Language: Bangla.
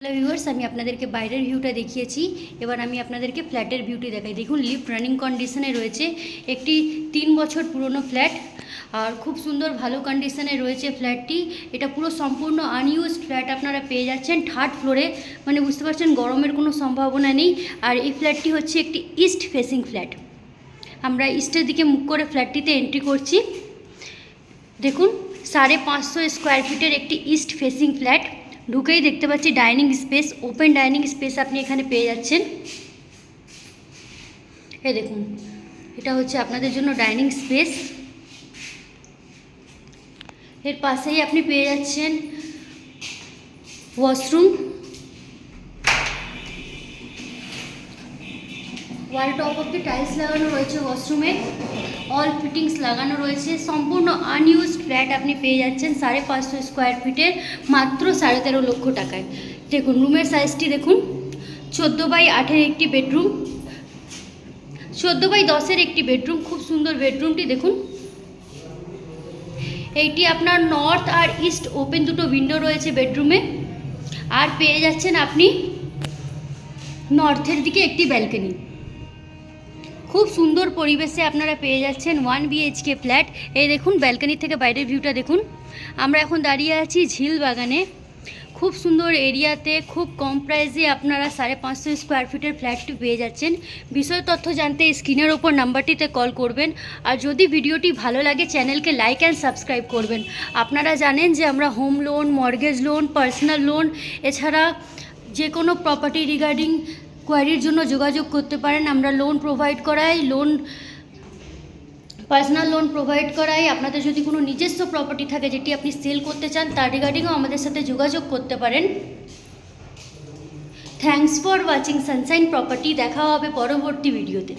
হ্যালো ভিউয়ার্স, আমি আপনাদেরকে বাইরের ভিউটা দেখিয়েছি। এবার আমি আপনাদেরকে ফ্ল্যাটের ভিউটি দেখাই। দেখুন, লিফট রানিং কন্ডিশনে রয়েছে। একটি 3 বছর পুরনো ফ্ল্যাট আর খুব সুন্দর ভালো কন্ডিশনে রয়েছে ফ্ল্যাটটি। এটা পুরো সম্পূর্ণ আনইউজড ফ্ল্যাট আপনারা পেয়ে যাচ্ছেন থার্ড ফ্লোরে, মানে বুঝতে পারছেন গরমের কোনো সম্ভাবনা নেই। আর এই ফ্ল্যাটটি হচ্ছে একটি ইস্ট ফেসিং ফ্ল্যাট। আমরা ইস্টের দিকে মুখ করে ফ্ল্যাটটিতে এন্ট্রি করছি। দেখুন, 550 স্কোয়ার ফিটের একটি ইস্ট ফেসিং ফ্ল্যাট। ঢুকেই দেখতে পাচ্ছি dining space, open dining space আপনি এখানে পেয়ে যাচ্ছেন। এই দেখুন, এটা হচ্ছে আপনাদের জন্য ডাইনিং স্পেস। এর পাশেই আপনি পেয়ে যাচ্ছেন ওয়াশরুম। ওয়াল টপ অব্দি টাইলস লাগানো রয়েছে ওয়াশরুমে, অল ফিটিংস লাগানো রয়েছে। সম্পূর্ণ আনইউজড ফ্ল্যাট আপনি পেয়ে যাচ্ছেন 550 স্কোয়ার ফিটের মাত্র 13.5 লক্ষ টাকায়। দেখুন, রুমের সাইজটি দেখুন, 14x8 একটি বেডরুম, 14x10 একটি বেডরুম। খুব সুন্দর বেডরুমটি দেখুন। এইটি আপনার নর্থ আর ইস্ট ওপেন দুটো উইন্ডো রয়েছে বেডরুমে। আর পেয়ে যাচ্ছেন আপনি নর্থের দিকে একটি ব্যালকনি। খুব সুন্দর পরিবেশে আপনারা পেয়ে যাচ্ছেন 1 BHK ফ্ল্যাট। এই দেখুন, ব্যালকনি থেকে বাইরের ভিউটা দেখুন। আমরা এখন দাঁড়িয়ে আছি ঝিল বাগানে। খুব সুন্দর এরিয়াতে খুব কম প্রাইসে আপনারা 550 স্কোয়ার ফিটের ফ্ল্যাটটি পেয়ে যাচ্ছেন। বিষয় তথ্য জানতে স্ক্রিনের ওপর নাম্বারটিতে কল করবেন। আর যদি ভিডিওটি ভালো লাগে চ্যানেলকে লাইক অ্যান্ড সাবস্ক্রাইব করবেন। আপনারা জানেন যে আমরা home loan, mortgage loan, personal loan, এছাড়া যে কোনো প্রপার্টি রিগার্ডিং কোয়ারির জন্য যোগাযোগ করতে পারেন। আমরা লোন প্রোভাইড করাই, পার্সোনাল লোন প্রোভাইড করাই। আপনাদের যদি কোনো নিজস্ব প্রপার্টি থাকে যেটি আপনি সেল করতে চান, তার রিগার্ডিংও আমাদের সাথে যোগাযোগ করতে পারেন। Thanks for watching Sunshine property. দেখা হবে পরবর্তী ভিডিওতে।